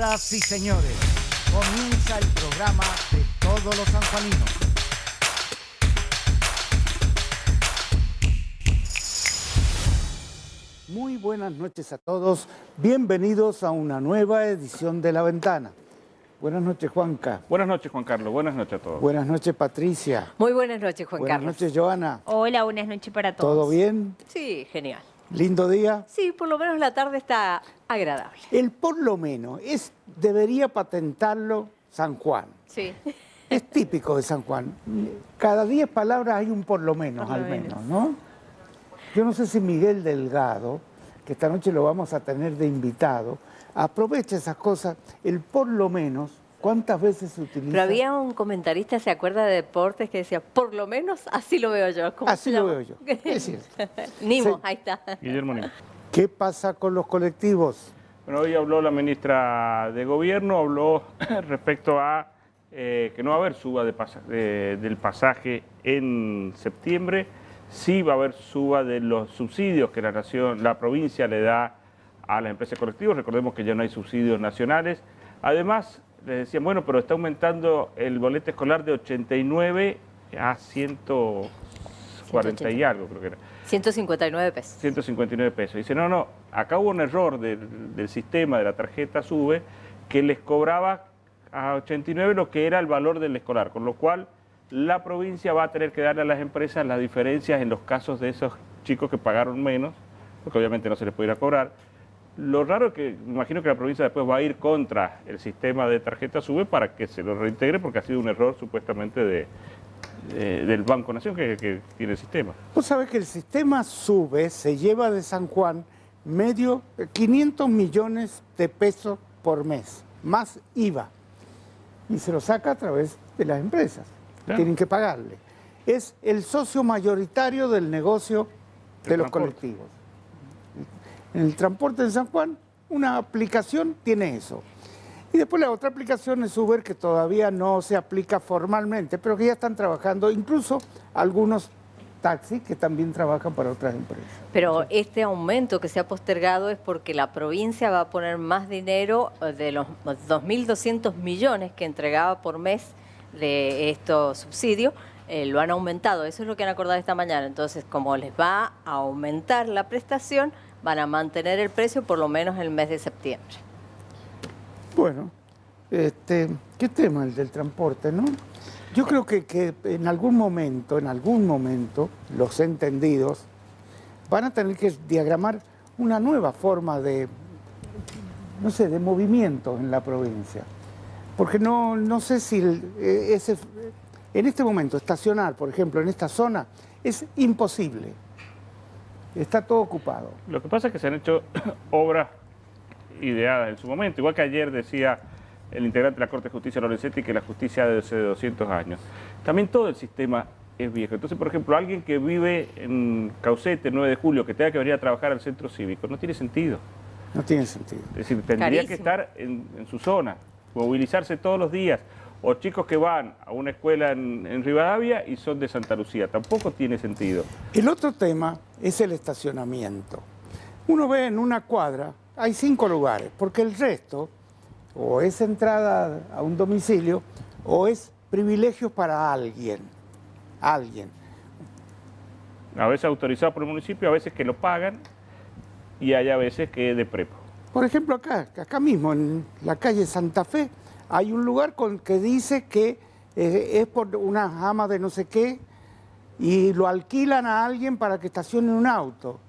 Señoras y señores, comienza el programa de todos los sanjuaninos. Muy buenas noches a todos, bienvenidos a una nueva edición de La Ventana. Buenas noches, Juanca. Buenas noches, Juan Carlos. Buenas noches a todos. Buenas noches, Patricia. Muy buenas noches, Juan Carlos. Buenas noches, Joana. Hola, buenas noches para todos. ¿Todo bien? Sí, genial. ¿Lindo día? Sí, por lo menos la tarde está agradable. El por lo menos debería patentarlo San Juan. Sí. Es típico de San Juan. Cada 10 palabras hay un por lo menos, Por lo al menos. menos, ¿no? Yo no sé si Miguel Delgado, que esta noche lo vamos a tener de invitado, aprovecha esas cosas, el por lo menos, ¿cuántas veces se utiliza? Pero había un comentarista, ¿se acuerda de deportes? Que decía, por lo menos así lo veo yo. ¿Cómo Así se lo llama? veo yo, es cierto. Nimo, Sí. ahí está. Guillermo Nimo. ¿Qué pasa con los colectivos? Bueno, hoy habló la ministra de Gobierno, habló respecto a que no va a haber suba del pasaje en septiembre. Sí va a haber suba de los subsidios que la provincia le da a las empresas colectivas. Recordemos que ya no hay subsidios nacionales. Además, les decían, bueno, pero está aumentando el boleto escolar de 89 a 140 y algo, creo que era. 159 pesos. 159 pesos. Dice, no, acá hubo un error del sistema de la tarjeta SUBE que les cobraba a 89 lo que era el valor del escolar, con lo cual la provincia va a tener que darle a las empresas las diferencias en los casos de esos chicos que pagaron menos, porque obviamente no se les puede ir a cobrar. Lo raro es que me imagino que la provincia después va a ir contra el sistema de tarjeta SUBE para que se lo reintegre, porque ha sido un error supuestamente del Banco Nación que tiene el sistema. Vos sabés que el sistema SUBE se lleva de San Juan 500 millones de pesos por mes, más IVA, y se lo saca a través de las empresas. Claro. Tienen que pagarle. Es el socio mayoritario del negocio de los colectivos. En el transporte de San Juan, una aplicación tiene eso. Y después la otra aplicación es Uber, que todavía no se aplica formalmente, pero que ya están trabajando, incluso algunos taxis que también trabajan para otras empresas. Pero este aumento que se ha postergado es porque la provincia va a poner más dinero de los 2.200 millones que entregaba por mes de estos subsidios, lo han aumentado. Eso es lo que han acordado esta mañana. Entonces, como les va a aumentar la prestación, van a mantener el precio por lo menos el mes de septiembre. Bueno, qué tema el del transporte, ¿no? Yo creo que en algún momento, los entendidos van a tener que diagramar una nueva forma de, no sé, de movimiento en la provincia. Porque no sé si en este momento estacionar, por ejemplo, en esta zona, es imposible. Está todo ocupado. Lo que pasa es que se han hecho obras ideadas en su momento, igual que ayer decía el integrante de la Corte de Justicia, Lorenzetti, que la justicia es de 200 años. También todo el sistema es viejo. Entonces, por ejemplo, alguien que vive en Caucete, 9 de julio, que tenga que venir a trabajar al centro cívico, no tiene sentido. No tiene sentido. Es decir, tendría Carísimo. que estar en su zona, movilizarse todos los días. O chicos que van a una escuela en Rivadavia y son de Santa Lucía. Tampoco tiene sentido. El otro tema es el estacionamiento. Uno ve en una cuadra, hay 5 lugares, porque el resto o es entrada a un domicilio o es privilegio para alguien. A veces autorizado por el municipio, a veces que lo pagan y hay a veces que es de prepo. Por ejemplo, acá mismo, en la calle Santa Fe, hay un lugar que dice que es por una ama de no sé qué y lo alquilan a alguien para que estacione un auto.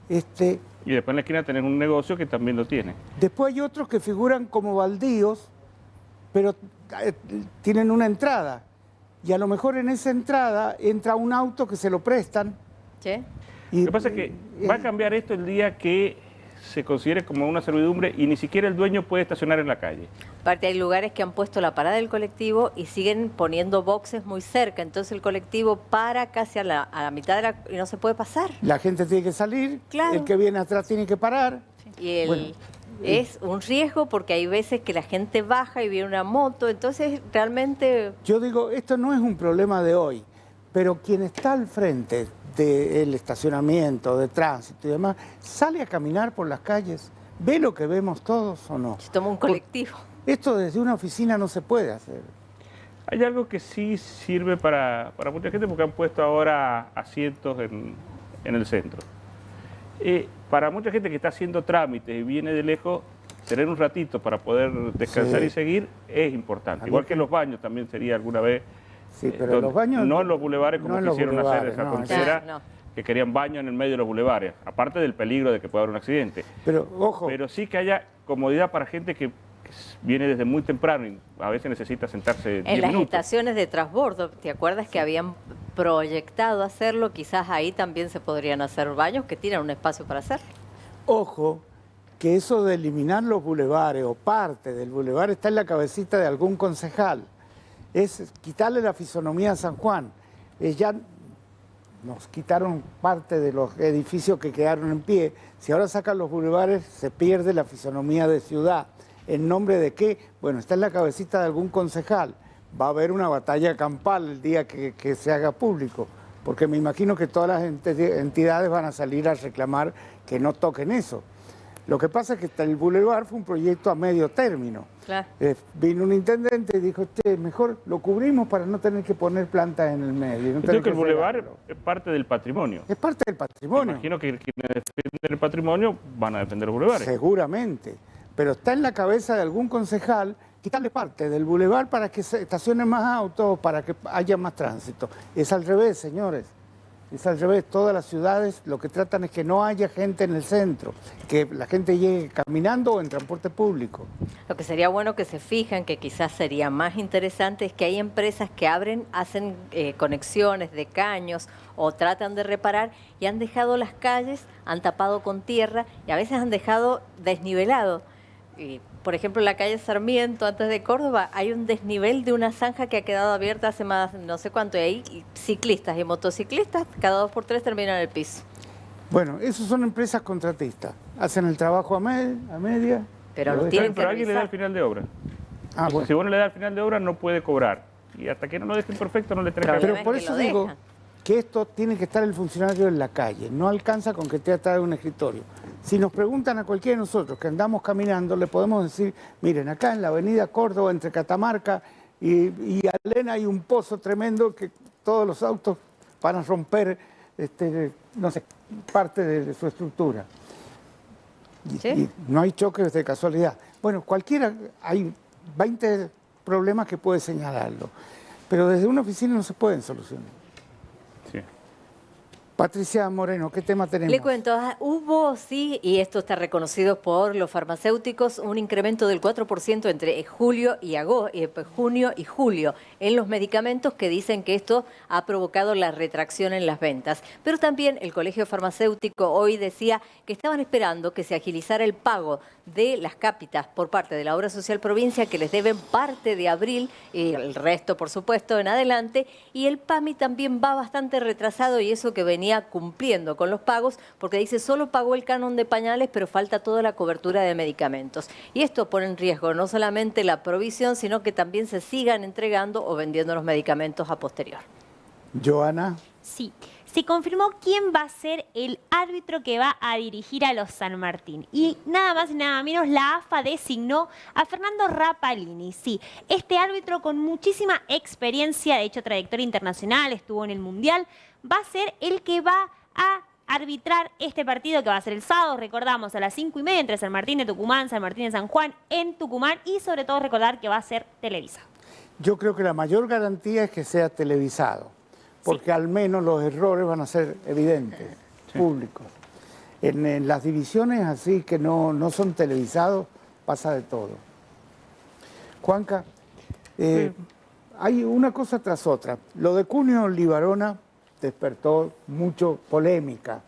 Y después en la esquina tenés un negocio que también lo tiene. Después hay otros que figuran como baldíos, pero tienen una entrada. Y a lo mejor en esa entrada entra un auto que se lo prestan. ¿Sí? Y, Lo que pasa es que va a cambiar esto el día que se considere como una servidumbre y ni siquiera el dueño puede estacionar en la calle. Aparte hay lugares que han puesto la parada del colectivo y siguen poniendo boxes muy cerca, entonces el colectivo para casi a la mitad y no se puede pasar. La gente tiene que salir, Claro. el que viene atrás tiene que parar. Y Bueno, es un riesgo porque hay veces que la gente baja y viene una moto, entonces realmente... Yo digo, esto no es un problema de hoy, pero quien está al frente del estacionamiento, de tránsito y demás, sale a caminar por las calles ¿Ve lo que vemos todos o no? Se toma un colectivo. Esto desde una oficina no se puede hacer. Hay algo que sí sirve para mucha gente porque han puesto ahora asientos en el centro. Para mucha gente que está haciendo trámites y viene de lejos, tener un ratito para poder descansar Sí. y seguir es importante. Igual que los baños también sería alguna vez. Sí, pero los baños... No en los bulevares como no en los quisieron hacer bulevares, esa no, tontera, no. que querían baños en el medio de los bulevares, aparte del peligro de que pueda haber un accidente. Pero, ojo, Pero sí que haya comodidad para gente que viene desde muy temprano y a veces necesita sentarse 10 En las minutos. estaciones de transbordo, ¿te acuerdas que habían proyectado hacerlo? Quizás ahí también se podrían hacer baños que tienen un espacio para hacerlo. ojo, que eso de eliminar los bulevares o parte del bulevar está en la cabecita de algún concejal. Es quitarle la fisonomía a San Juan. Ya nos quitaron parte de los edificios que quedaron en pie. Si ahora sacan los bulevares, se pierde la fisonomía de ciudad. ¿En nombre de qué? Bueno, está en la cabecita de algún concejal. Va a haber una batalla campal el día que se haga público, porque me imagino que todas las entidades van a salir a reclamar que no toquen eso. Lo que pasa es que el bulevar fue un proyecto a medio término. Claro. Vino un intendente y dijo, che, mejor lo cubrimos para no tener que poner plantas en el medio. No Yo tener creo que el bulevar fregarlo. es parte del patrimonio. Es parte del patrimonio. Imagino que quienes defienden el patrimonio van a defender los bulevares. Seguramente. Pero está en la cabeza de algún concejal quitarle parte del bulevar para que se estacionen más autos, para que haya más tránsito. Es al revés, señores. Es al revés. Todas las ciudades lo que tratan es que no haya gente en el centro, que la gente llegue caminando o en transporte público. Lo que sería bueno que se fijan, que quizás sería más interesante, es que hay empresas que hacen conexiones de caños o tratan de reparar y han dejado las calles, han tapado con tierra y a veces han dejado desnivelado. Y, por ejemplo, en la calle Sarmiento, antes de Córdoba, hay un desnivel de una zanja que ha quedado abierta hace más no sé cuánto, y ahí ciclistas y motociclistas, cada 2 por 3 terminan en el piso. Bueno, esos son empresas contratistas. Hacen el trabajo a media. Pero lo lo dejan. tienen que Pero alguien le da revisar. el final de obra. Ah, bueno. Si vos no le das el final de obra, no puede cobrar. Y hasta que no lo dejen perfecto, no le tenés que Pero dar. Pero por que eso lo digo dejan. que esto tiene que estar el funcionario en la calle, no alcanza con que esté atrás de un escritorio. Si nos preguntan a cualquiera de nosotros que andamos caminando, le podemos decir, miren, acá en la avenida Córdoba, entre Catamarca y Alena hay un pozo tremendo que todos los autos van a romper, no sé, parte de su estructura. ¿Sí? Y no hay choques de casualidad. Bueno, cualquiera, hay 20 problemas que puede señalarlo, pero desde una oficina no se pueden solucionar. Sí. Patricia Moreno, ¿qué tema tenemos? Le cuento, hubo, sí, y esto está reconocido por los farmacéuticos, un incremento del 4% entre junio y julio en los medicamentos, que dicen que esto ha provocado la retracción en las ventas. Pero también el Colegio Farmacéutico hoy decía que estaban esperando que se agilizara el pago de las cápitas por parte de la Obra Social Provincia, que les deben parte de abril y el resto, por supuesto, en adelante. Y el PAMI también va bastante retrasado, y eso que venía cumpliendo con los pagos, porque dice solo pagó el canon de pañales, pero falta toda la cobertura de medicamentos. Y esto pone en riesgo no solamente la provisión, sino que también se sigan entregando o vendiendo los medicamentos a posterior. Joana, Sí, se confirmó quién va a ser el árbitro que va a dirigir a los San Martín. Y nada más y nada menos, la AFA designó a Fernando Rapalini. Sí, este árbitro con muchísima experiencia, de hecho trayectoria internacional, estuvo en el Mundial, va a ser el que va a arbitrar este partido, que va a ser el sábado, recordamos, a las 5:30 entre San Martín de Tucumán, San Martín de San Juan, en Tucumán, y sobre todo recordar que va a ser televisado. yo creo que la mayor garantía es que sea televisado, porque al menos los errores van a ser evidentes, públicos. En las divisiones así que no son televisados, pasa de todo. Juanca, hay una cosa tras otra. Lo de Cunio Libarona despertó mucho polémica.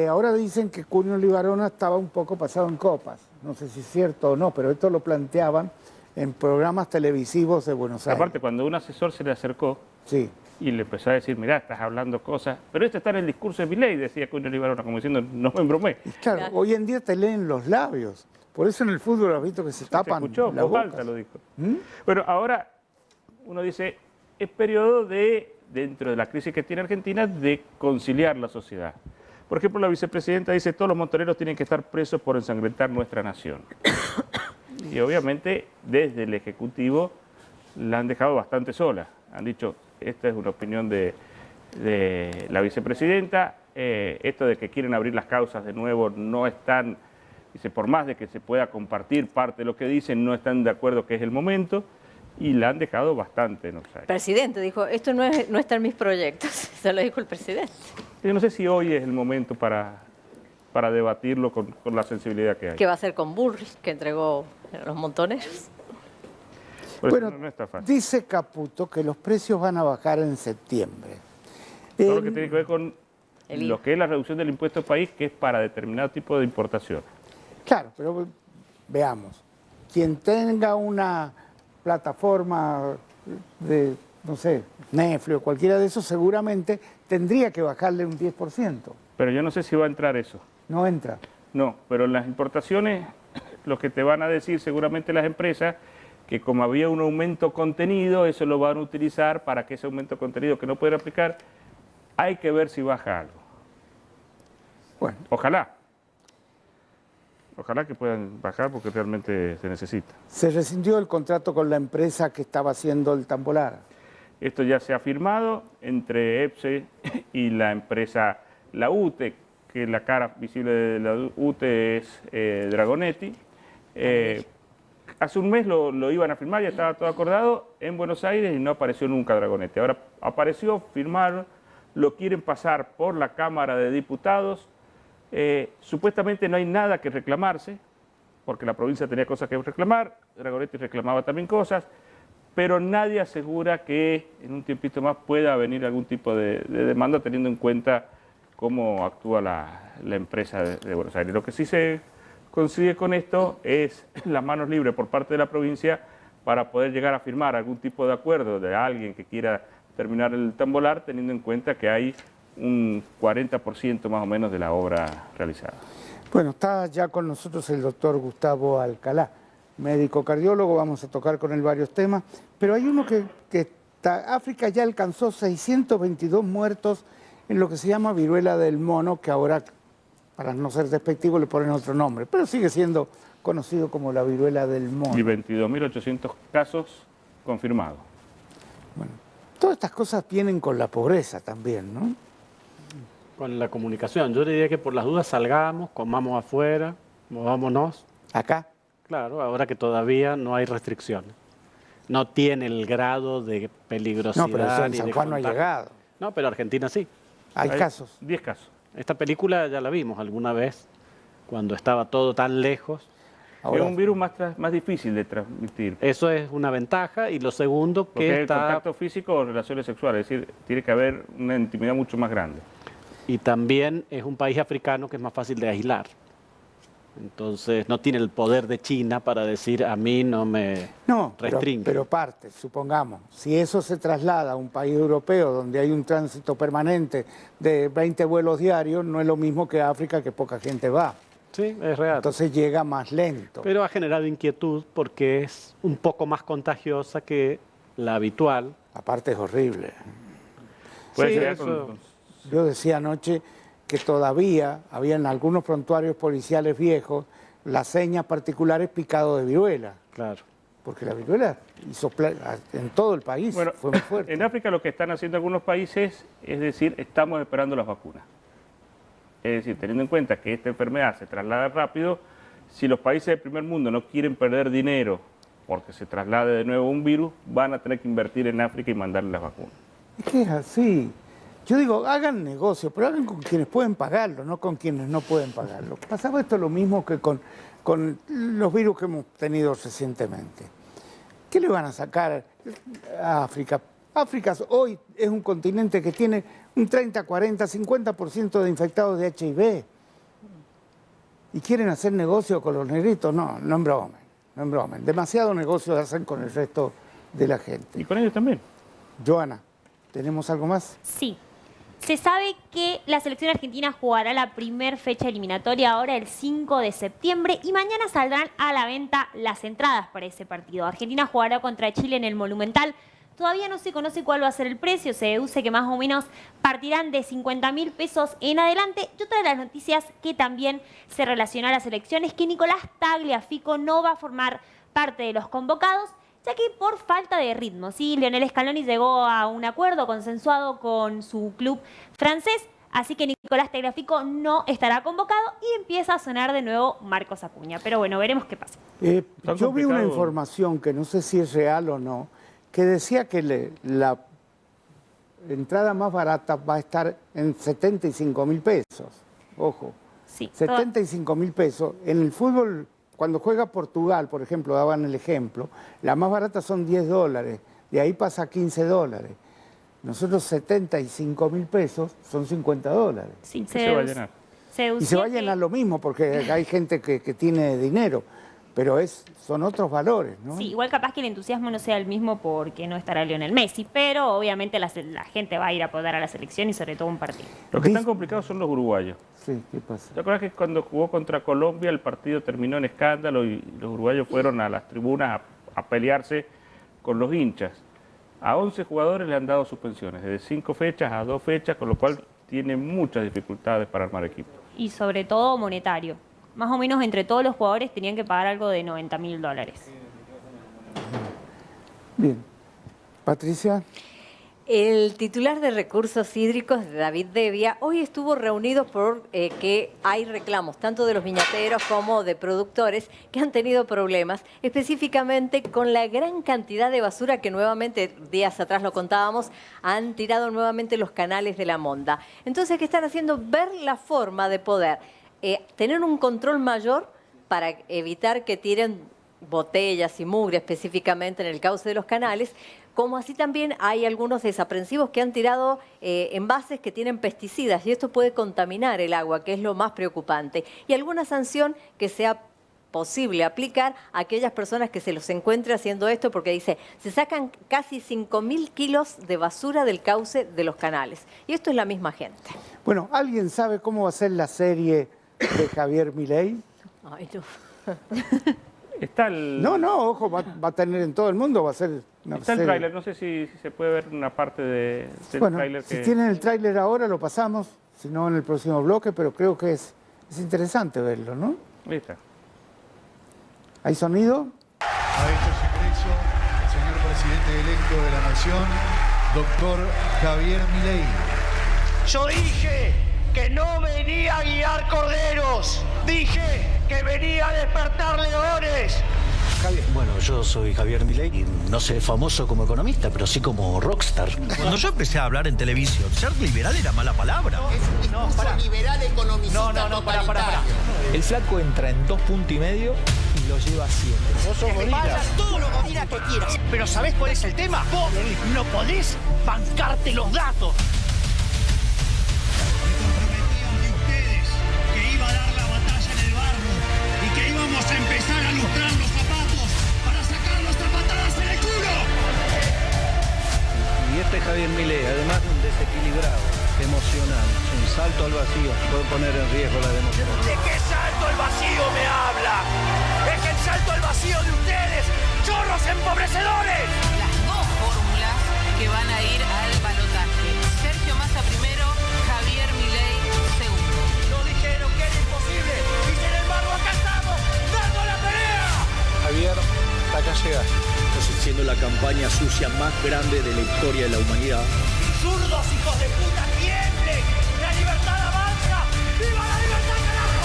Ahora dicen que Cunio Libarona estaba un poco pasado en copas. No sé si es cierto o no, pero esto lo planteaban en programas televisivos de Buenos Aires. Aparte, cuando un asesor se le acercó Sí. y le empezó a decir, mirá, estás hablando cosas, pero esto está en el discurso de Milei, decía Cunio Libarona, como diciendo, no me embromé. Y claro, Claro. hoy en día te leen los labios. Por eso en el fútbol has visto que se Se tapan escuchó, la voz boca. alta lo dijo. ¿Mm? Bueno, ahora uno dice, es periodo de, dentro de la crisis que tiene Argentina, de conciliar la sociedad. Por ejemplo, la vicepresidenta dice todos los montoneros tienen que estar presos por ensangrentar nuestra nación. Y obviamente desde el Ejecutivo la han dejado bastante sola. Han dicho, esta es una opinión de la vicepresidenta, esto de que quieren abrir las causas de nuevo no están, dice, por más de que se pueda compartir parte de lo que dicen, no están de acuerdo que es el momento, y la han dejado bastante en offside. El presidente dijo, esto no está en mis proyectos, se lo dijo el presidente. Yo no sé si hoy es el momento para debatirlo con la sensibilidad que hay. ¿Qué va a hacer con Bullrich, que entregó los montoneros? Por eso Bueno, no está fácil. dice Caputo que los precios van a bajar en septiembre. Todo lo que tiene que ver con El lo que es la reducción del impuesto país, que es para determinado tipo de importación. Claro, pero veamos. Quien tenga una plataforma de, no sé, Netflix o cualquiera de esos, seguramente tendría que bajarle un 10%. Pero yo no sé si va a entrar eso. No entra. No, pero en las importaciones, lo que te van a decir seguramente las empresas, que como había un aumento contenido, eso lo van a utilizar para que ese aumento contenido que no pueden aplicar, hay que ver si baja algo. Bueno, Ojalá. Ojalá que puedan bajar porque realmente se necesita. se rescindió el contrato con la empresa que estaba haciendo el tambolar. Esto ya se ha firmado entre EPSE y la empresa, la UTE, que la cara visible de la UTE es Dragonetti. Hace un mes lo iban a firmar, ya estaba todo acordado en Buenos Aires y no apareció nunca Dragonetti. Ahora apareció, firmaron, lo quieren pasar por la Cámara de Diputados. Supuestamente no hay nada que reclamarse, porque la provincia tenía cosas que reclamar, Dragonetti reclamaba también cosas, pero nadie asegura que en un tiempito más pueda venir algún tipo de demanda teniendo en cuenta cómo actúa la empresa de Buenos Aires. Lo que sí se consigue con esto es las manos libres por parte de la provincia para poder llegar a firmar algún tipo de acuerdo de alguien que quiera terminar el tambolar, teniendo en cuenta que hay un 40% más o menos de la obra realizada. Bueno, está ya con nosotros el doctor Gustavo Alcalá, médico cardiólogo, vamos a tocar con él varios temas, pero hay uno que está, África ya alcanzó 622 muertos en lo que se llama viruela del mono, que ahora, para no ser despectivo, le ponen otro nombre, pero sigue siendo conocido como la viruela del mono. Y 22.800 casos confirmados. Bueno, todas estas cosas vienen con la pobreza también, ¿no? Con la comunicación. Yo diría que por las dudas salgamos, comamos afuera, movámonos. Acá. Claro, ahora que todavía no hay restricciones. No tiene el grado de peligrosidad. No, pero eso en ni San de Juan no ha contagio. llegado. No, pero Argentina sí. Hay casos. 10 casos. Esta película ya la vimos alguna vez, cuando estaba todo tan lejos. Ahora, Es un virus más difícil de transmitir. Eso es una ventaja. Y lo segundo, Porque que es está... contacto físico o relaciones sexuales, es decir, tiene que haber una intimidad mucho más grande. Y también es un país africano que es más fácil de aislar. Entonces no tiene el poder de China para decir a mí no me no, restringe. pero parte, supongamos, si eso se traslada a un país europeo donde hay un tránsito permanente de 20 vuelos diarios, no es lo mismo que África, que poca gente va. Sí, es real. Entonces llega más lento. Pero ha generado inquietud porque es un poco más contagiosa que la habitual. Aparte es horrible. Puede Sí, ser eso- Yo decía anoche que todavía había en algunos prontuarios policiales viejos las señas particulares picado de viruela, Claro. porque la viruela en todo el país Bueno, fue muy fuerte. en África lo que están haciendo algunos países es decir, estamos esperando las vacunas. Es decir, teniendo en cuenta que esta enfermedad se traslada rápido, si los países del primer mundo no quieren perder dinero porque se traslade de nuevo un virus, van a tener que invertir en África y mandarle las vacunas. Es que es así. Yo digo, hagan negocio, pero hagan con quienes pueden pagarlo, no con quienes no pueden pagarlo. Pasaba esto lo mismo que con los virus que hemos tenido recientemente. ¿Qué le van a sacar a África? África hoy es un continente que tiene un 30, 40, 50% de infectados de HIV. ¿Y quieren hacer negocio con los negritos? No, no embromen, no embromen. Demasiado negocio hacen con el resto de la gente. Y con ellos también. Joana, ¿tenemos algo más? Sí. Se sabe que la selección argentina jugará la primer fecha eliminatoria ahora el 5 de septiembre y mañana saldrán a la venta las entradas para ese partido. Argentina jugará contra Chile en el Monumental. Todavía no se conoce cuál va a ser el precio, se deduce que más o menos partirán de 50.000 pesos en adelante. Y otra de las noticias que también se relaciona a las elecciones, que Nicolás Tagliafico no va a formar parte de los convocados, ya que por falta de ritmo, ¿sí? Lionel Scaloni llegó a un acuerdo consensuado con su club francés, así que Nicolás Tagliafico no estará convocado y empieza a sonar de nuevo Marcos Acuña. Pero bueno, veremos qué pasa. Yo vi una información que no sé si es real o no, que decía que la entrada más barata va a estar en 75.000 pesos. Ojo, Sí, 75.000 pesos. En el fútbol, cuando juega Portugal, por ejemplo, daban el ejemplo, la más barata son $10, de ahí pasa a $15. Nosotros 75.000 pesos son $50. Sí, Se va a llenar. Y se va a llenar lo mismo, porque hay gente que tiene dinero, pero son otros valores, ¿no? Sí, igual capaz que el entusiasmo no sea el mismo porque no estará Lionel Messi, pero obviamente la gente va a ir a apoyar a la selección y sobre todo un partido. Los que están complicados son los uruguayos. Sí, ¿qué pasa? ¿Te acuerdas que cuando jugó contra Colombia el partido terminó en escándalo y los uruguayos fueron a las tribunas a pelearse con los hinchas? A 11 jugadores le han dado suspensiones, desde 5 fechas a 2 fechas, con lo cual tiene muchas dificultades para armar equipo. Y sobre todo monetario. Más o menos entre todos los jugadores tenían que pagar algo de $90.000. Bien. Patricia. El titular de Recursos Hídricos, David Devia, hoy estuvo reunido por que hay reclamos tanto de los viñateros como de productores que han tenido problemas, específicamente con la gran cantidad de basura que nuevamente, días atrás lo contábamos, han tirado nuevamente los canales de la Monda. Entonces, ¿qué están haciendo? Ver la forma de poder tener un control mayor para evitar que tiren botellas y mugre específicamente en el cauce de los canales, como así también hay algunos desaprensivos que han tirado envases que tienen pesticidas y esto puede contaminar el agua, que es lo más preocupante. Y alguna sanción que sea posible aplicar a aquellas personas que se los encuentre haciendo esto, porque dice, se sacan casi 5.000 kilos de basura del cauce de los canales. Y esto es la misma gente. Bueno, ¿alguien sabe cómo va a ser la serie de Javier Milei? Ay, no. Está el, No, ojo, va a tener en todo el mundo, va a ser una está el serie. tráiler, no sé si se puede ver una parte del Bueno, tráiler si que... tienen el tráiler ahora lo pasamos, si no en el próximo bloque, pero creo que es interesante verlo, ¿no? Ahí está. ¿Hay sonido? Ha hecho su ingreso el señor presidente electo de la Nación, doctor Javier Milei. Yo dije que no venía a guiar corderos, dije que venía a despertar leones. Bueno, yo soy Javier Milei y no seré famoso como economista, pero sí como rockstar. Cuando yo empecé a hablar en televisión, ser liberal era mala palabra. Es un discurso liberal economicista totalitario. El flaco entra en 2,5 puntos y lo lleva a 7. Vos sos gorila. Vaya todo lo gorila que quieras. Pero ¿sabés cuál es el tema? Vos no podés bancarte los datos. Me comprometí ante ustedes que iba a dar la batalla en el barro y que íbamos a empezar a lustrar los zapatos para sacarlos a patadas en el culo. Y este Javier Milei, además de un desequilibrado emocional, es un salto al vacío, puede poner en riesgo la democracia. ¿De qué salto al vacío me habla? Es el salto al vacío de ustedes, chorros empobrecedores. Las dos fórmulas que van a ir al balotaje. Sergio Massa primero, Javier Milei segundo. Nos dijeron que era imposible y sin embargo acá estamos dando la pelea. Javier, hasta acá llegaste. Estás haciendo la campaña sucia más grande de la historia de la humanidad. Zurdos hijos de puta, tiemblen. La libertad avanza. ¡Viva la libertad, carajo!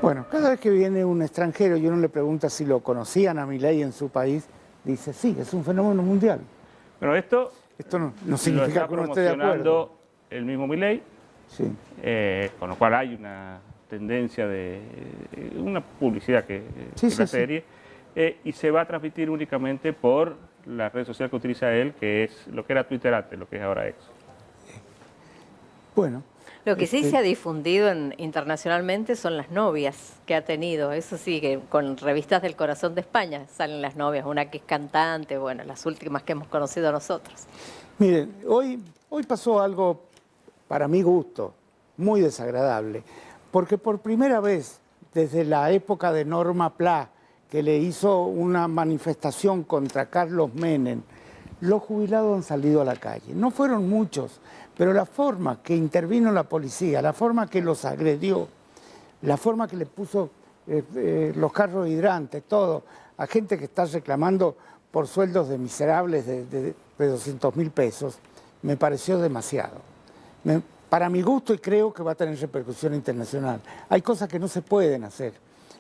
Bueno, cada vez que viene un extranjero y uno le pregunta si lo conocían a Milei en su país, dice, sí, es un fenómeno mundial. Bueno, esto no significa que uno esté de acuerdo. promocionando el mismo Milei, Sí. con lo cual hay una tendencia de una publicidad que Sí, la sí. serie, y se va a transmitir únicamente por la red social que utiliza él, que es lo que era Twitter antes, lo que es ahora X. Bueno. Lo que sí se ha difundido internacionalmente son las novias que ha tenido. Eso sí, que con revistas del corazón de España salen las novias, una que es cantante, bueno, las últimas que hemos conocido nosotros. Miren, hoy pasó algo para mi gusto muy desagradable, porque por primera vez desde la época de Norma Pla, que le hizo una manifestación contra Carlos Menem, los jubilados han salido a la calle. No fueron muchos, pero la forma que intervino la policía, la forma que los agredió, la forma que le puso los carros hidrantes, todo, a gente que está reclamando por sueldos de miserables de 200.000 pesos, me pareció demasiado. Para mi gusto, y creo que va a tener repercusión internacional. Hay cosas que no se pueden hacer.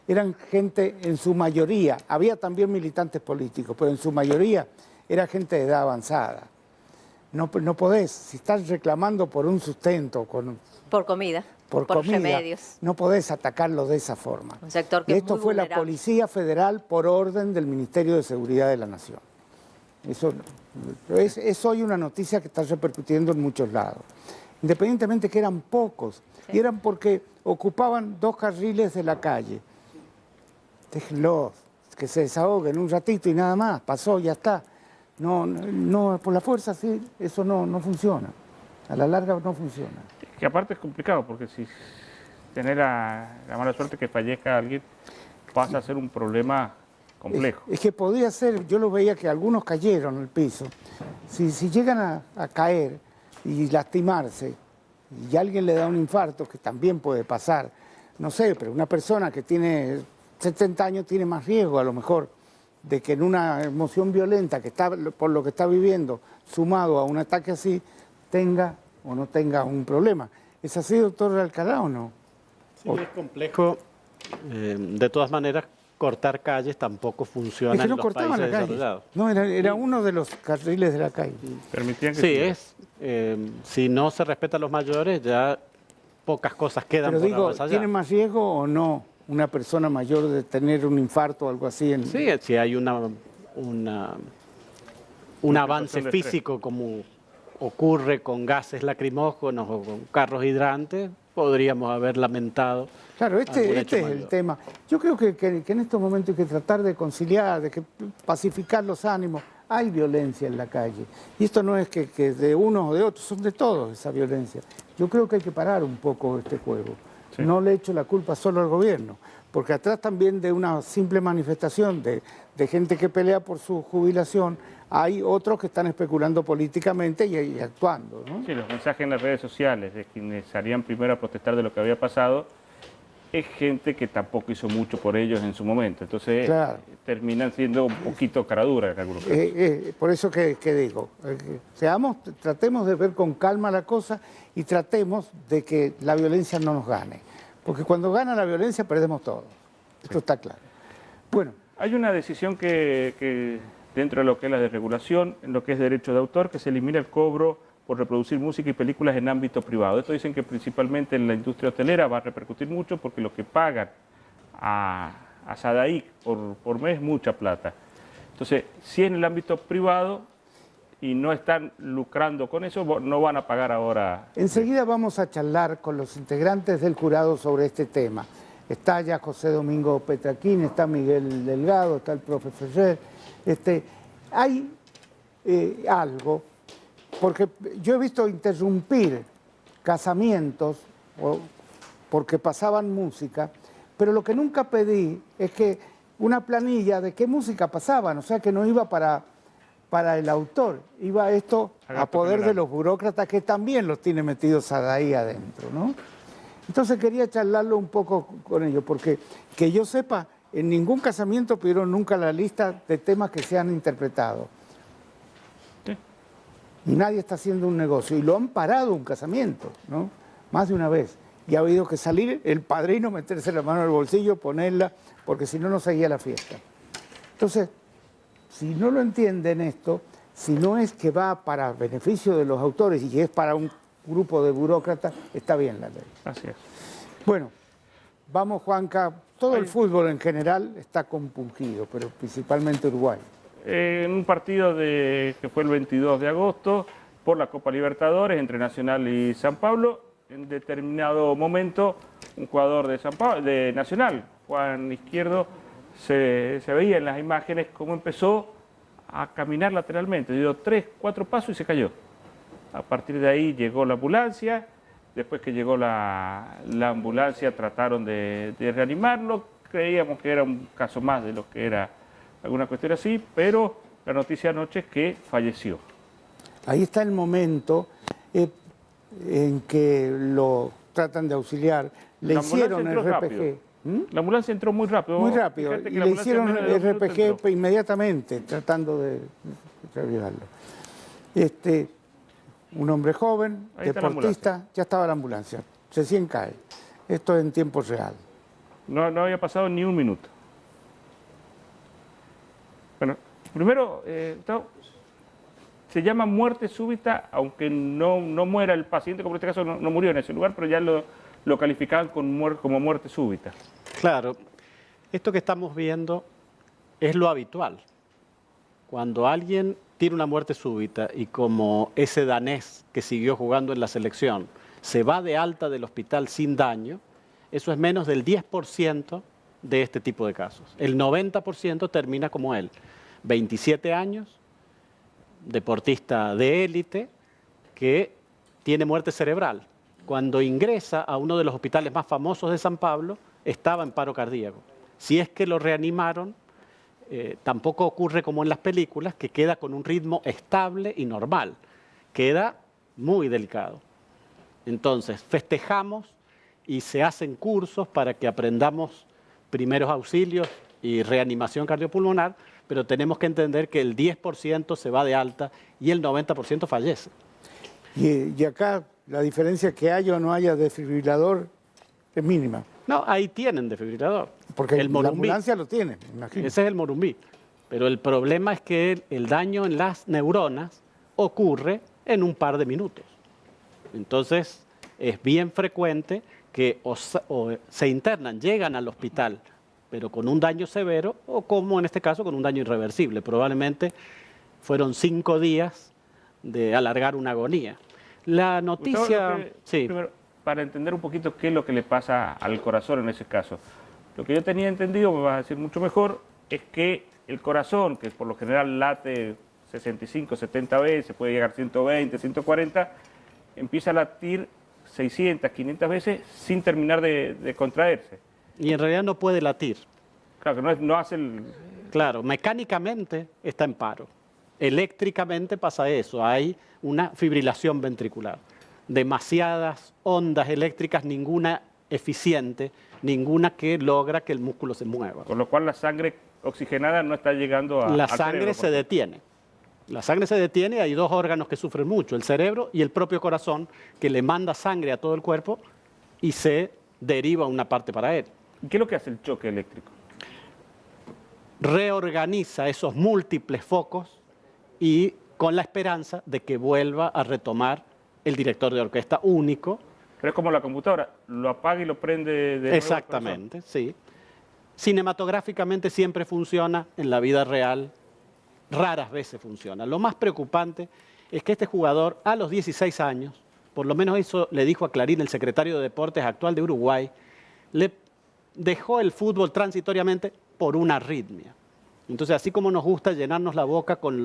Eran gente, en su mayoría, había también militantes políticos, pero en su mayoría era gente de edad avanzada. No podés, si estás reclamando por un sustento, por comida, por comida, remedios, no podés atacarlo de esa forma. Un sector que y esto es muy fue vulnerable. la Policía Federal por orden del Ministerio de Seguridad de la Nación. Eso es hoy una noticia que está repercutiendo en muchos lados. Independientemente que eran pocos, y eran porque ocupaban 2 carriles de la calle. Déjenlos, que se desahoguen un ratito y nada más, pasó, ya está. No, por la fuerza sí, eso no funciona. A la larga no funciona. Que aparte es complicado, porque si tener la mala suerte que fallezca alguien, pasa a ser un problema complejo. Es que podría ser, yo lo veía que algunos cayeron al piso. Si llegan a caer y lastimarse, y alguien le da un infarto, que también puede pasar, no sé, pero una persona que tiene 70 años tiene más riesgo a lo mejor de que en una emoción violenta que está por lo que está viviendo, sumado a un ataque así, tenga o no tenga un problema. ¿Es así, doctor Alcalá, o no? Sí, es complejo. De todas maneras, cortar calles tampoco funciona es que no en los cortaban países la calle. desarrollados. No, era uno de los carriles de la calle. Permitían que Sí, si no se respetan los mayores, ya pocas cosas quedan Pero por digo, más allá. ¿tiene más riesgo o no una persona mayor de tener un infarto o algo así? Sí, si hay un avance físico como ocurre con gases lacrimógenos o con carros hidrantes, podríamos haber lamentado. Claro, este hecho es mayor. el tema. Yo creo que en estos momentos hay que tratar de conciliar, de pacificar los ánimos. Hay violencia en la calle. Y esto no es que de unos o de otros, son de todos esa violencia. Yo creo que hay que parar un poco este juego. Sí. No le echo la culpa solo al gobierno, porque atrás también de una simple manifestación de gente que pelea por su jubilación, hay otros que están especulando políticamente y actuando, ¿no? Sí, los mensajes en las redes sociales de quienes salían primero a protestar de lo que había pasado, es gente que tampoco hizo mucho por ellos en su momento. Entonces, claro, terminan siendo un poquito caradura en algunos casos. Por eso que digo, tratemos de ver con calma la cosa y tratemos de que la violencia no nos gane. Porque cuando gana la violencia perdemos todo. Esto está claro. Bueno. Hay una decisión que dentro de lo que es la desregulación, en lo que es derecho de autor, que se elimina el cobro por reproducir música y películas en ámbito privado. Esto dicen que principalmente en la industria hotelera va a repercutir mucho porque lo que pagan a SADAIC por mes es mucha plata. Entonces, si en el ámbito privado y no están lucrando con eso, no van a pagar ahora. Enseguida vamos a charlar con los integrantes del jurado sobre este tema. Está ya José Domingo Petraquín, está Miguel Delgado, está el profe Ferrer. Hay algo, porque yo he visto interrumpir casamientos porque pasaban música, pero lo que nunca pedí es que una planilla de qué música pasaban, o sea que no iba para el autor, iba esto a poder de los burócratas que también los tiene metidos ahí adentro, ¿no? Entonces quería charlarlo un poco con ellos, porque que yo sepa, en ningún casamiento pidieron nunca la lista de temas que se han interpretado. ¿Sí? Y nadie está haciendo un negocio. Y lo han parado un casamiento, ¿no? Más de una vez. Y ha habido que salir el padrino, meterse la mano en el bolsillo, ponerla, porque si no, no seguía la fiesta. Entonces, si no lo entienden esto, si no es que va para beneficio de los autores y es para un grupo de burócratas, está bien la ley. Así es. Bueno, vamos, Juanca. Todo el fútbol en general está compungido, pero principalmente Uruguay. En un partido que fue el 22 de agosto por la Copa Libertadores entre Nacional y San Pablo, en determinado momento un jugador de Nacional, Juan Izquierdo, se veía en las imágenes cómo empezó a caminar lateralmente, dio 3, 4 pasos y se cayó. A partir de ahí llegó la ambulancia Después que llegó la ambulancia trataron de reanimarlo. Creíamos que era un caso más de lo que era alguna cuestión así, pero la noticia anoche es que falleció. Ahí está el momento en que lo tratan de auxiliar. Le hicieron el RPG. La ambulancia entró muy rápido. Muy rápido. Y le hicieron el RPG inmediatamente, tratando de revivirlo. Un hombre joven, deportista, ya estaba la ambulancia. Recién cae. Esto en tiempo real. No había pasado ni un minuto. Bueno, primero, se llama muerte súbita, aunque no muera el paciente, como en este caso no murió en ese lugar, pero ya lo calificaban como muerte súbita. Claro, esto que estamos viendo es lo habitual. Cuando alguien tiene una muerte súbita y como ese danés que siguió jugando en la selección se va de alta del hospital sin daño, eso es menos del 10% de este tipo de casos. El 90% termina como él, 27 años, deportista de élite, que tiene muerte cerebral. Cuando ingresa a uno de los hospitales más famosos de San Pablo, estaba en paro cardíaco. Si es que lo reanimaron, tampoco ocurre como en las películas, que queda con un ritmo estable y normal. Queda muy delicado. Entonces, festejamos y se hacen cursos para que aprendamos primeros auxilios y reanimación cardiopulmonar, pero tenemos que entender que el 10% se va de alta y el 90% fallece. Y acá la diferencia que haya o no haya desfibrilador es mínima. No, ahí tienen desfibrilador. Porque el la ambulancia lo tiene, me imagino. Ese es el Morumbí. Pero el problema es que el daño en las neuronas ocurre en un par de minutos. Entonces, es bien frecuente que o se internan, llegan al hospital, pero con un daño severo o como en este caso con un daño irreversible. Probablemente fueron 5 días de alargar una agonía. La noticia... sí. Primero, para entender un poquito qué es lo que le pasa al corazón en ese caso. Lo que yo tenía entendido, me vas a decir mucho mejor, es que el corazón, que por lo general late 65, 70 veces, puede llegar a 120, 140, empieza a latir 600, 500 veces sin terminar de contraerse. Y en realidad no puede latir. Claro, que no hace el... Claro, mecánicamente está en paro. Eléctricamente pasa eso, hay una fibrilación ventricular. Demasiadas ondas eléctricas, ninguna eficiente, ninguna que logra que el músculo se mueva. Con lo cual la sangre oxigenada no está llegando La sangre se detiene. La sangre se detiene, hay 2 órganos que sufren mucho, el cerebro y el propio corazón, que le manda sangre a todo el cuerpo y se deriva una parte para él. ¿Y qué es lo que hace el choque eléctrico? Reorganiza esos múltiples focos y con la esperanza de que vuelva a retomar el director de orquesta único. Pero es como la computadora, lo apaga y lo prende de nuevo. Exactamente, sí. Cinematográficamente siempre funciona, en la vida real raras veces funciona. Lo más preocupante es que este jugador a los 16 años, por lo menos eso le dijo a Clarín el secretario de Deportes actual de Uruguay, le dejó el fútbol transitoriamente por una arritmia. Entonces, así como nos gusta llenarnos la boca con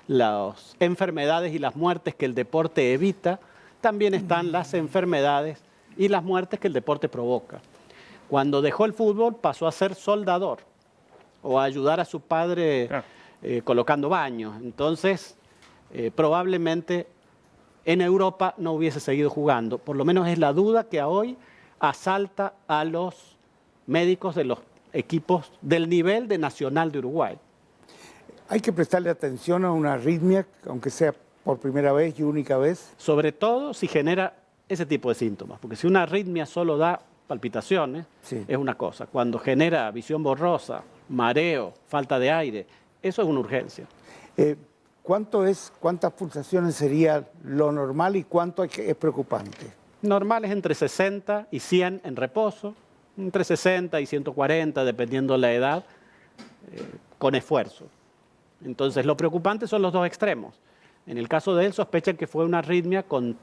las enfermedades y las muertes que el deporte evita, también están las enfermedades y las muertes que el deporte provoca. Cuando dejó el fútbol pasó a ser soldador o a ayudar a su padre colocando baños. Entonces, probablemente en Europa no hubiese seguido jugando. Por lo menos es la duda que hoy asalta a los médicos de los equipos del nivel de Nacional de Uruguay. Hay que prestarle atención a una arritmia, aunque sea por primera vez y única vez. Sobre todo si genera ese tipo de síntomas, porque si una arritmia solo da palpitaciones, es una cosa. Cuando genera visión borrosa, mareo, falta de aire, eso es una urgencia. ¿Cuántas pulsaciones sería lo normal y cuánto es preocupante? Normal es entre 60 y 100 en reposo, entre 60 y 140, dependiendo la edad, con esfuerzo. Entonces, lo preocupante son los 2 extremos. En el caso de él, sospechan que fue una arritmia con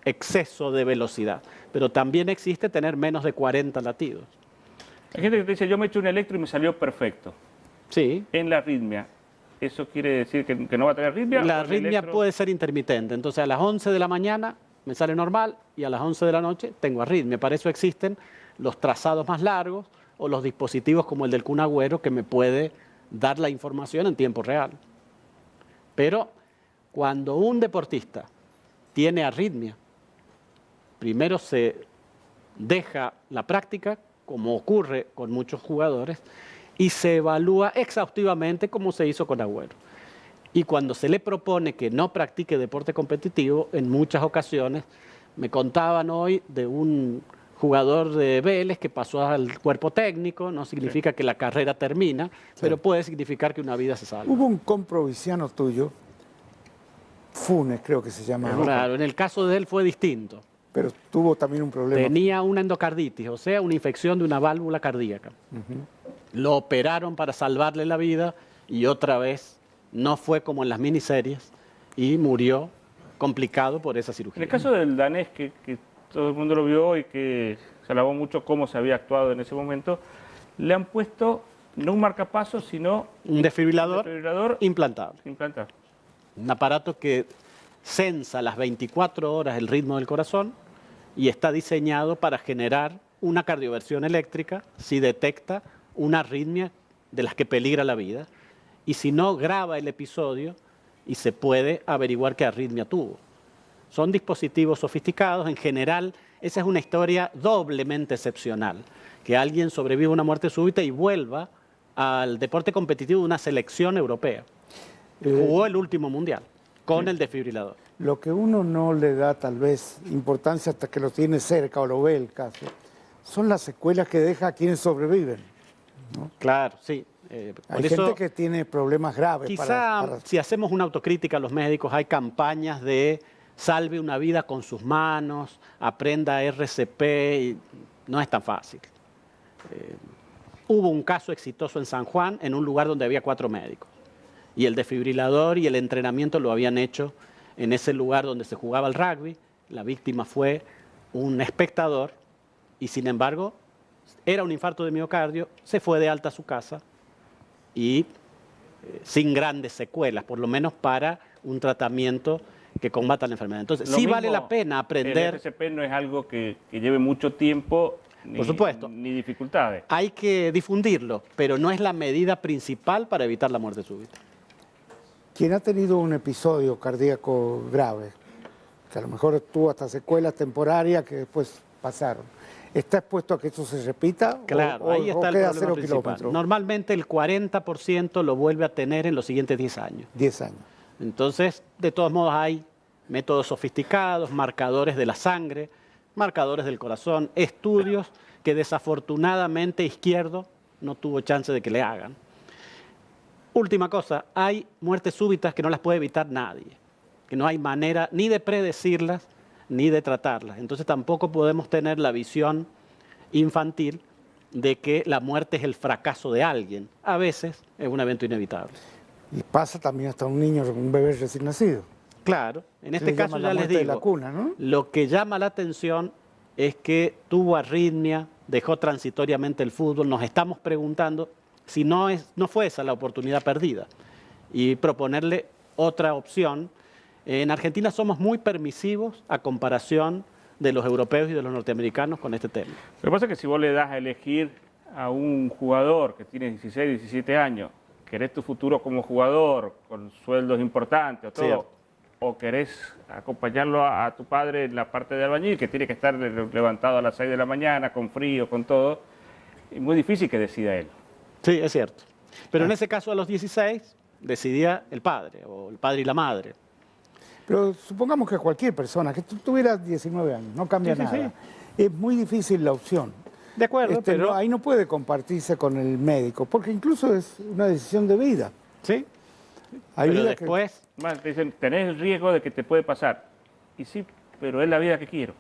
exceso de velocidad, pero también existe tener menos de 40 latidos. Hay gente que te dice, yo me eché un electro y me salió perfecto. Sí. En la arritmia. ¿Eso quiere decir que no va a tener arritmia? La arritmia puede ser intermitente. Entonces, a las 11 de la mañana me sale normal y a las 11 de la noche tengo arritmia. Para eso existen los trazados más largos o los dispositivos como el del Kun Agüero que me puede dar la información en tiempo real. Pero cuando un deportista tiene arritmia, primero se deja la práctica, como ocurre con muchos jugadores, y se evalúa exhaustivamente como se hizo con Agüero. Y cuando se le propone que no practique deporte competitivo, en muchas ocasiones, me contaban hoy de un jugador de Vélez que pasó al cuerpo técnico, no significa que la carrera termina, pero puede significar que una vida se salva. Hubo un comproviciano tuyo, Funes creo que se llama. Claro, en el caso de él fue distinto. Pero tuvo también un problema. Tenía una endocarditis, o sea, una infección de una válvula cardíaca. Lo operaron para salvarle la vida y otra vez no fue como en las miniseries y murió complicado por esa cirugía. En el caso del danés, que todo el mundo lo vio y que se alabó mucho cómo se había actuado en ese momento, le han puesto no un marcapasos, sino un desfibrilador implantado. Un aparato que censa las 24 horas el ritmo del corazón y está diseñado para generar una cardioversión eléctrica si detecta una arritmia de las que peligra la vida y si no, graba el episodio y se puede averiguar qué arritmia tuvo. Son dispositivos sofisticados, en general esa es una historia doblemente excepcional, que alguien sobreviva a una muerte súbita y vuelva al deporte competitivo de una selección europea. Jugó el último mundial con el desfibrilador. Lo que uno no le da tal vez importancia hasta que lo tiene cerca o lo ve el caso, son las secuelas que deja a quienes sobreviven, ¿no? Claro, sí. Hay gente que tiene problemas graves. Quizá si hacemos una autocrítica a los médicos, hay campañas de salve una vida con sus manos, aprenda RCP, y no es tan fácil. Hubo un caso exitoso en San Juan, en un lugar donde había 4 médicos. Y el desfibrilador y el entrenamiento lo habían hecho en ese lugar donde se jugaba el rugby. La víctima fue un espectador y sin embargo era un infarto de miocardio, se fue de alta a su casa y sin grandes secuelas, por lo menos para un tratamiento que combata la enfermedad. Entonces, sí vale la pena aprender. El RCP no es algo que lleve mucho tiempo por supuesto, ni dificultades. Hay que difundirlo, pero no es la medida principal para evitar la muerte súbita. Quien ha tenido un episodio cardíaco grave, que a lo mejor tuvo hasta secuelas temporarias que después pasaron, ¿está expuesto a que eso se repita? Claro, ahí está el queda problema 0 principal. kilómetros? Normalmente el 40% lo vuelve a tener en los siguientes 10 años. 10 años. Entonces, de todos modos hay métodos sofisticados, marcadores de la sangre, marcadores del corazón, estudios que desafortunadamente Izquierdo no tuvo chance de que le hagan. Última cosa, hay muertes súbitas que no las puede evitar nadie, que no hay manera ni de predecirlas ni de tratarlas. Entonces tampoco podemos tener la visión infantil de que la muerte es el fracaso de alguien. A veces es un evento inevitable. Y pasa también hasta un niño, un bebé recién nacido. Claro, en este caso ya les digo, de la cuna, ¿no? Lo que llama la atención es que tuvo arritmia, dejó transitoriamente el fútbol, nos estamos preguntando si no fue esa la oportunidad perdida y proponerle otra opción. En Argentina somos muy permisivos a comparación de los europeos y de los norteamericanos con este tema. Lo que pasa es que si vos le das a elegir a un jugador que tiene 16, 17 años, querés tu futuro como jugador, con sueldos importantes o todo, cierto, o querés acompañarlo a tu padre en la parte de albañil, que tiene que estar levantado a las 6 de la mañana, con frío, con todo, es muy difícil que decida él. Sí, es cierto. Pero en ese caso a los 16 decidía el padre, o el padre y la madre. Pero supongamos que cualquier persona, que tú tuvieras 19 años, no cambia nada. Sí. Es muy difícil la opción. De acuerdo, pero ahí no puede compartirse con el médico, porque incluso es una decisión de vida. Sí. Hay pero después, te dicen, tenés el riesgo de que te puede pasar. Y sí, pero es la vida que quiero.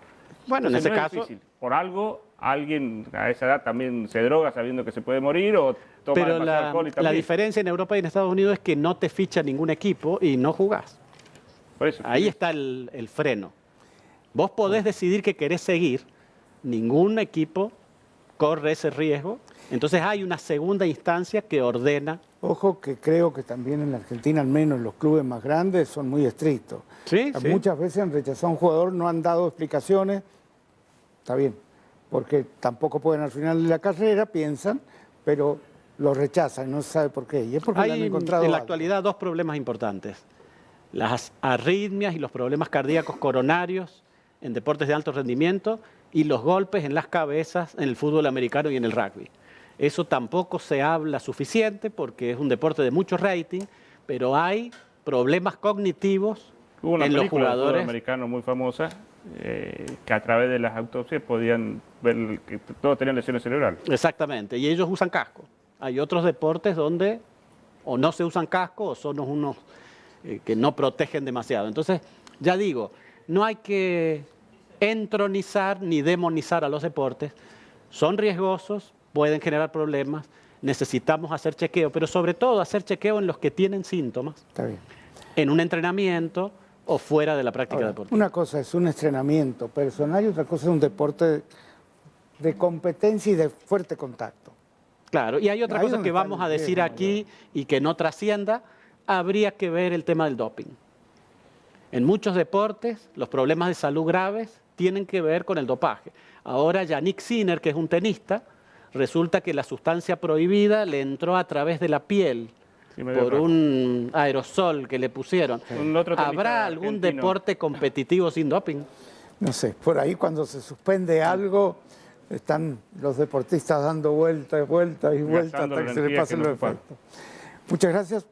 Bueno, entonces, en ese caso, difícil. Por algo, alguien a esa edad también se droga sabiendo que se puede morir o toma demasiado alcohol y también. La diferencia en Europa y en Estados Unidos es que no te ficha ningún equipo y no jugás. Por eso, ahí está el freno. Vos podés decidir que querés seguir, ningún equipo corre ese riesgo. Entonces hay una segunda instancia que ordena Ojo que creo que también en la Argentina, al menos los clubes más grandes, son muy estrictos. Sí, sí. Muchas veces han rechazado a un jugador, no han dado explicaciones, está bien, porque tampoco pueden al final de la carrera, piensan, pero lo rechazan, no se sabe por qué. Y es porque le han Hay encontrado en la algo. actualidad dos problemas importantes. Las arritmias y los problemas cardíacos coronarios en deportes de alto rendimiento y los golpes en las cabezas en el fútbol americano y en el rugby. Eso tampoco se habla suficiente porque es un deporte de mucho rating, pero hay problemas cognitivos Hubo una en los película de fútbol jugadores. americano muy famosa que a través de las autopsias podían ver que todos tenían lesiones cerebrales. Exactamente, y ellos usan casco. Hay otros deportes donde o no se usan casco o son unos que no protegen demasiado. Entonces, ya digo, no hay que entronizar ni demonizar a los deportes. Son riesgosos, pueden generar problemas, necesitamos hacer chequeo, pero sobre todo hacer chequeo en los que tienen síntomas, Está bien. en un entrenamiento o fuera de la práctica Ahora, deportiva. una cosa es un entrenamiento personal y otra cosa es un deporte de competencia y de fuerte contacto. Claro, y hay otra Ahí cosa donde que está vamos el a decir riesgo aquí y que no trascienda, habría que ver el tema del doping. En muchos deportes, los problemas de salud graves tienen que ver con el dopaje. Ahora, Yannick Sinner, que es un tenista, resulta que la sustancia prohibida le entró a través de la piel Sí, medio por raro. un aerosol que le pusieron. Un otro tenista ¿Habrá algún argentino. deporte competitivo sin doping? No sé, por ahí cuando se suspende algo, están los deportistas dando vueltas y vueltas y vueltas hasta Gastando que se les energía pasen que no los se puede. efectos. Muchas gracias.